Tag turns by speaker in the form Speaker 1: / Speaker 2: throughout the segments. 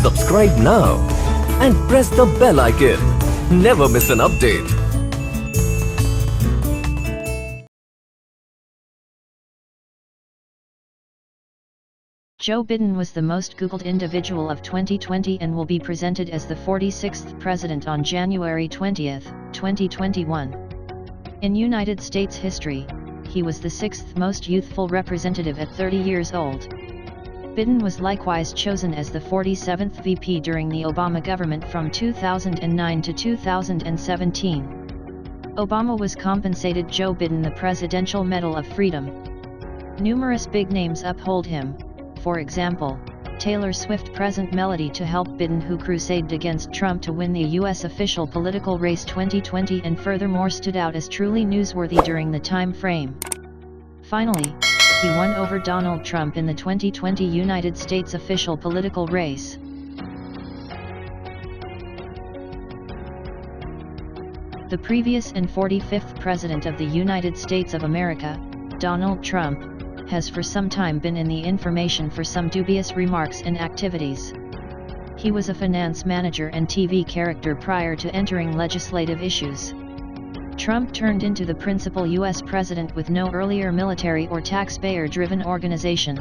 Speaker 1: Subscribe now and press the bell icon. Never miss an update.
Speaker 2: Joe Biden was the most Googled individual of 2020 and will be presented as the 46th president on January 20, 2021. In United States history, he was the 6th most youthful representative at 30 years old. Biden was likewise chosen as the 47th VP during the Obama government from 2009 to 2017. Obama was compensated Joe Biden the Presidential Medal of Freedom. Numerous big names uphold him, for example, Taylor Swift present Melody to help Biden who crusaded against Trump to win the U.S. official political race 2020 and furthermore stood out as truly newsworthy during the time frame. Finally, he won over Donald Trump in the 2020 United States official political race. The previous and 45th President of the United States of America, Donald Trump, has for some time been in the information for some dubious remarks and activities. He was a finance manager and TV character prior to entering legislative issues. Trump turned into the principal U.S. president with no earlier military or taxpayer-driven organization.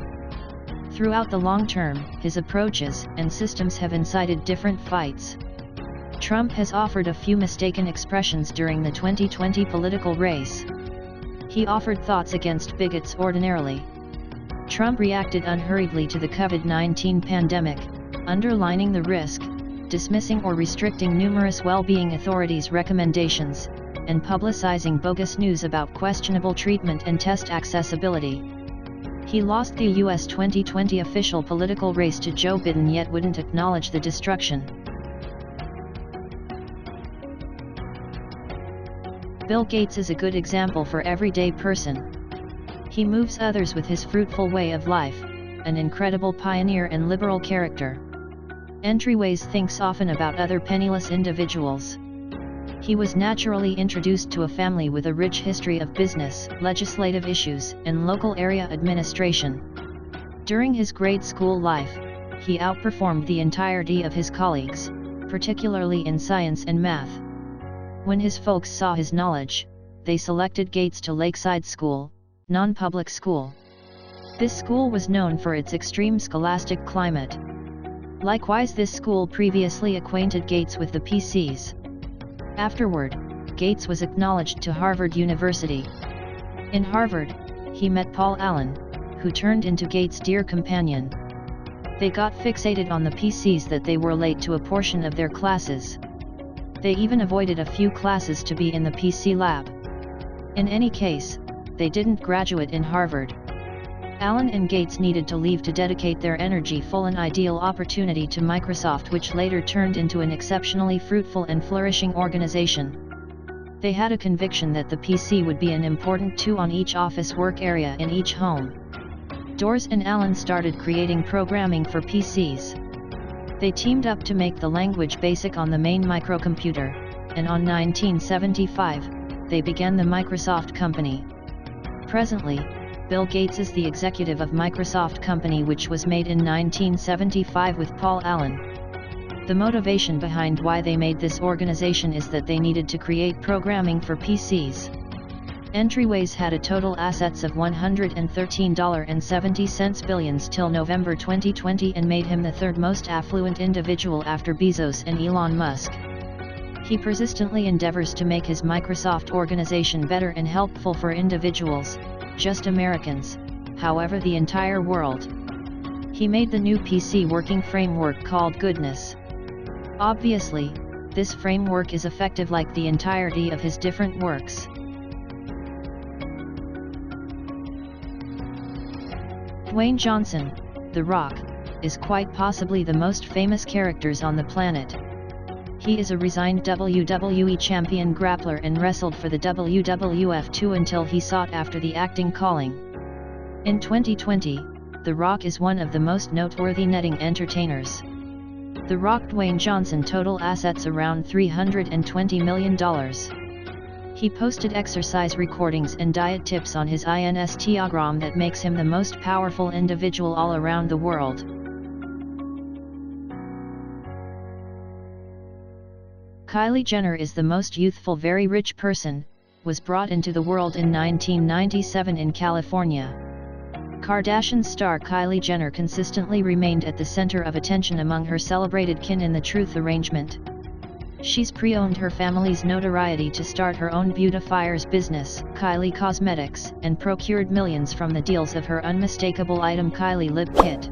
Speaker 2: Throughout the long term, his approaches and systems have incited different fights. Trump has offered a few mistaken expressions during the 2020 political race. He offered thoughts against bigots ordinarily. Trump reacted unhurriedly to the COVID-19 pandemic, underlining the risk, dismissing or restricting numerous well-being authorities' recommendations, and publicizing bogus news about questionable treatment and test accessibility. He lost the U.S. 2020 official political race to Joe Biden yet wouldn't acknowledge the destruction. Bill Gates is a good example for everyday person. He moves others with his fruitful way of life, an incredible pioneer and liberal character. Entryways thinks often about other penniless individuals. He was naturally introduced to a family with a rich history of business, legislative issues, and local area administration. During his grade school life, he outperformed the entirety of his colleagues, particularly in science and math. When his folks saw his knowledge, they selected Gates to Lakeside School, non-public school. This school was known for its extreme scholastic climate. Likewise, this school previously acquainted Gates with the PCs. Afterward, Gates was acknowledged to Harvard University. In Harvard, he met Paul Allen, who turned into Gates' dear companion. They got fixated on the PCs that they were late to a portion of their classes. They even avoided a few classes to be in the PC lab. In any case, they didn't graduate in Harvard. Allen and Gates needed to leave to dedicate their energy full and ideal opportunity to Microsoft, which later turned into an exceptionally fruitful and flourishing organization. They had a conviction that the PC would be an important tool on each office work area in each home. Doors and Allen started creating programming for PCs. They teamed up to make the language BASIC on the main microcomputer, and on 1975, they began the Microsoft Company. Presently, Bill Gates is the executive of Microsoft Company, which was made in 1975 with Paul Allen. The motivation behind why they made this organization is that they needed to create programming for PCs. Entryways had a total assets of $113.70 billions till November 2020 and made him the third most affluent individual after Bezos and Elon Musk. He persistently endeavors to make his Microsoft organization better and helpful for individuals, just Americans, however the entire world. He made the new PC working framework called Goodness. Obviously, this framework is effective like the entirety of his different works. Dwayne Johnson, The Rock, is quite possibly the most famous characters on the planet. He is a resigned WWE champion grappler and wrestled for the WWF too until he sought after the acting calling. In 2020, The Rock is one of the most noteworthy netting entertainers. The Rock Dwayne Johnson total assets around $320 million. He posted exercise recordings and diet tips on his Instagram that makes him the most powerful individual all around the world. Kylie Jenner is the most youthful very rich person, was brought into the world in 1997 in California. Kardashian star Kylie Jenner consistently remained at the center of attention among her celebrated kin in the Truth arrangement. She's pre-owned her family's notoriety to start her own beautifier's business, Kylie Cosmetics, and procured millions from the deals of her unmistakable item Kylie Lip Kit.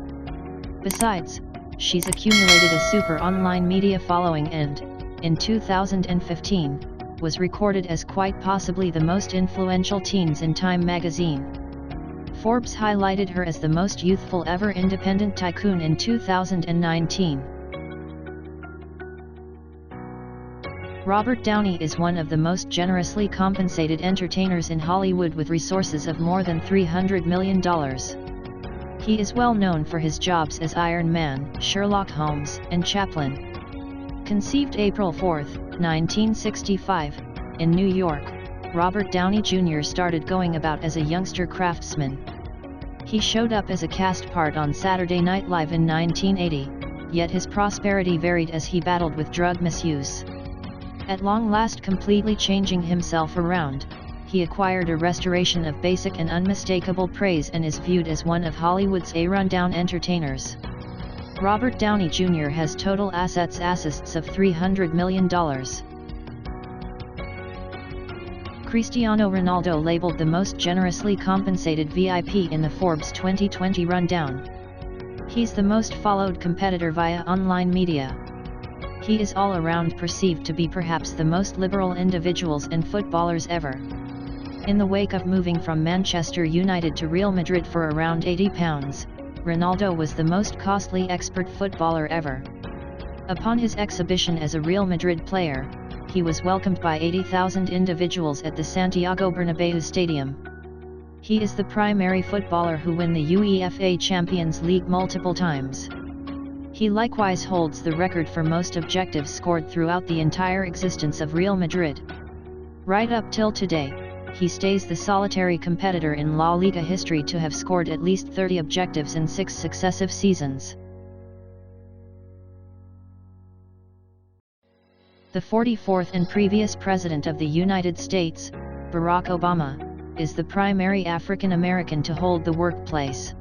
Speaker 2: Besides, she's accumulated a super online media following and, in 2015, was recorded as quite possibly the most influential teens in Time magazine. Forbes highlighted her as the most youthful ever independent tycoon in 2019. Robert Downey is one of the most generously compensated entertainers in Hollywood with resources of more than $300 million. He is well known for his jobs as Iron Man, Sherlock Holmes, and Chaplin. Conceived April 4, 1965, in New York, Robert Downey Jr. started going about as a youngster craftsman. He showed up as a cast part on Saturday Night Live in 1980, yet his prosperity varied as he battled with drug misuse. At long last completely changing himself around, he acquired a restoration of basic and unmistakable praise and is viewed as one of Hollywood's rundown entertainers. Robert Downey Jr. has total assets of $300 million. Cristiano Ronaldo labeled the most generously compensated VIP in the Forbes 2020 rundown. He's the most followed competitor via online media. He is all around perceived to be perhaps the most liberal individuals and footballers ever. In the wake of moving from Manchester United to Real Madrid for around £80, Ronaldo was the most costly expert footballer ever. Upon his exhibition as a Real Madrid player, he was welcomed by 80,000 individuals at the Santiago Bernabeu Stadium. He is the primary footballer who won the UEFA Champions League multiple times. He likewise holds the record for most objectives scored throughout the entire existence of Real Madrid. Right up till today, he stays the solitary competitor in La Liga history to have scored at least 30 objectives in 6 successive seasons. The 44th and previous President of the United States, Barack Obama, is the primary African American to hold the workplace.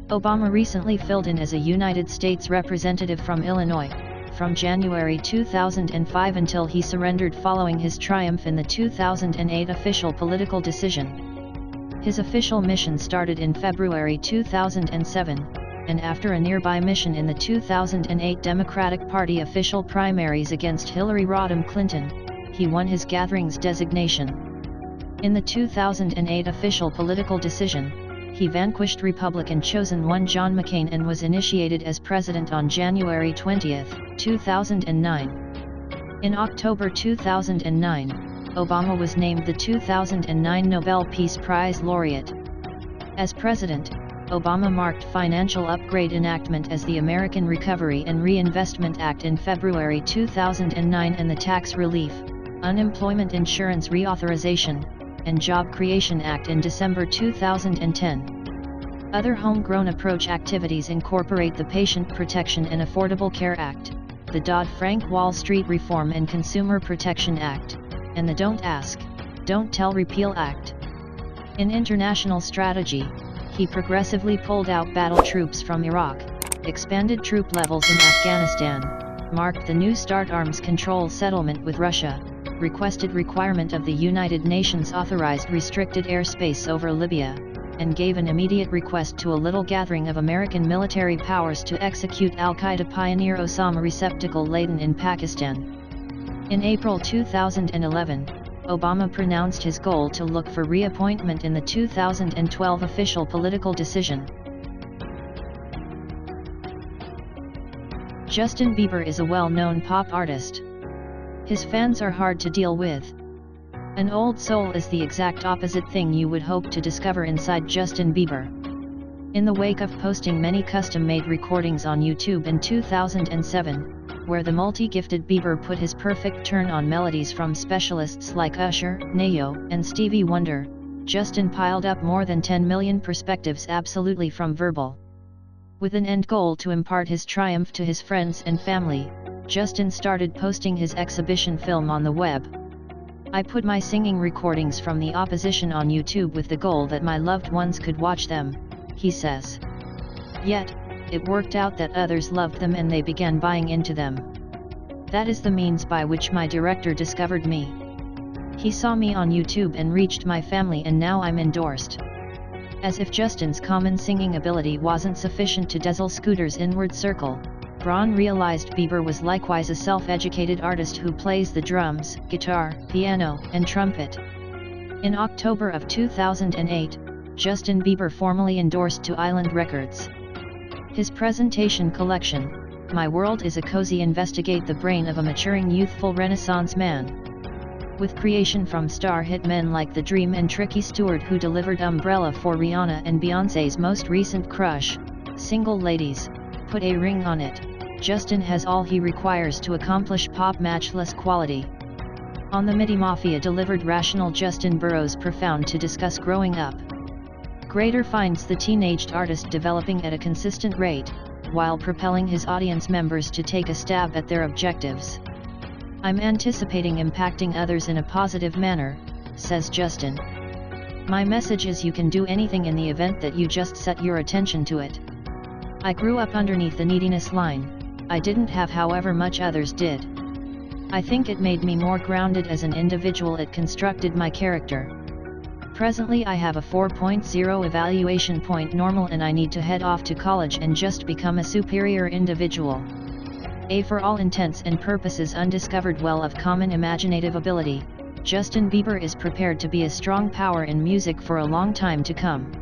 Speaker 2: Obama recently filled in as a United States Representative from Illinois, from January 2005 until he surrendered following his triumph in the 2008 official political decision. His official mission started in February 2007, and after a nearby mission in the 2008 Democratic Party official primaries against Hillary Rodham Clinton, he won his gatherings designation. In the 2008 official political decision, he vanquished Republican-chosen one John McCain and was initiated as president on January 20, 2009. In October 2009, Obama was named the 2009 Nobel Peace Prize laureate. As president, Obama marked financial upgrade enactment as the American Recovery and Reinvestment Act in February 2009 and the Tax Relief, Unemployment Insurance Reauthorization, and Job Creation Act in December 2010. Other homegrown approach activities incorporate the Patient Protection and Affordable Care Act, the Dodd-Frank Wall Street Reform and Consumer Protection Act, and the Don't Ask, Don't Tell Repeal Act. In international strategy, he progressively pulled out battle troops from Iraq, expanded troop levels in Afghanistan, marked the New START arms control settlement with Russia, requested requirement of the United Nations authorized restricted airspace over Libya, and gave an immediate request to a little gathering of American military powers to execute al-Qaeda pioneer Osama receptacle-laden in Pakistan. In April 2011, Obama pronounced his goal to look for reappointment in the 2012 official political decision. Justin Bieber is a well-known pop artist. His fans are hard to deal with. An old soul is the exact opposite thing you would hope to discover inside Justin Bieber. In the wake of posting many custom-made recordings on YouTube in 2007, where the multi-gifted Bieber put his perfect turn on melodies from specialists like Usher, Neo, and Stevie Wonder, Justin piled up more than 10 million perspectives absolutely from verbal. With an end goal to impart his triumph to his friends and family, Justin started posting his exhibition film on the web. I put my singing recordings from the opposition on YouTube with the goal that my loved ones could watch them, he says. Yet, it worked out that others loved them and they began buying into them. That is the means by which my director discovered me. He saw me on YouTube and reached my family, and now I'm endorsed. As if Justin's common singing ability wasn't sufficient to dazzle Scooter's inward circle, Braun realized Bieber was likewise a self-educated artist who plays the drums, guitar, piano, and trumpet. In October of 2008, Justin Bieber formally endorsed to Island Records. His presentation collection, My World is a Cozy, investigate the brain of a maturing youthful Renaissance man. With creation from star hit men like The Dream and Tricky Stewart, who delivered Umbrella for Rihanna, and Beyoncé's most recent crush, Single Ladies, Put a Ring on It, Justin has all he requires to accomplish pop matchless quality. On the MIDI Mafia delivered rational Justin burrows profound to discuss growing up. Greater finds the teenaged artist developing at a consistent rate, while propelling his audience members to take a stab at their objectives. I'm anticipating impacting others in a positive manner, says Justin. My message is you can do anything in the event that you just set your attention to it. I grew up underneath the neediness line. I didn't have however much others did. I think it made me more grounded as an individual. It constructed my character. Presently I have a 4.0 evaluation point normal, and I need to head off to college and just become a superior individual. A for all intents and purposes undiscovered well of common imaginative ability, Justin Bieber is prepared to be a strong power in music for a long time to come.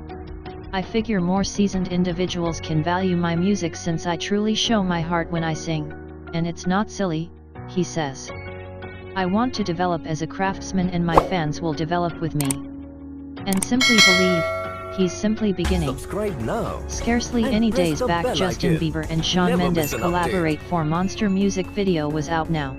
Speaker 2: I figure more seasoned individuals can value my music since I truly show my heart when I sing, and it's not silly, he says. I want to develop as a craftsman and my fans will develop with me. And simply believe, he's simply beginning.
Speaker 1: Subscribe now.
Speaker 2: Scarcely
Speaker 1: And
Speaker 2: any
Speaker 1: press
Speaker 2: days
Speaker 1: the
Speaker 2: back
Speaker 1: bell
Speaker 2: Justin
Speaker 1: icon.
Speaker 2: Bieber and Shawn
Speaker 1: Never
Speaker 2: Mendes
Speaker 1: miss an update.
Speaker 2: collaborate for Monster music video was out now.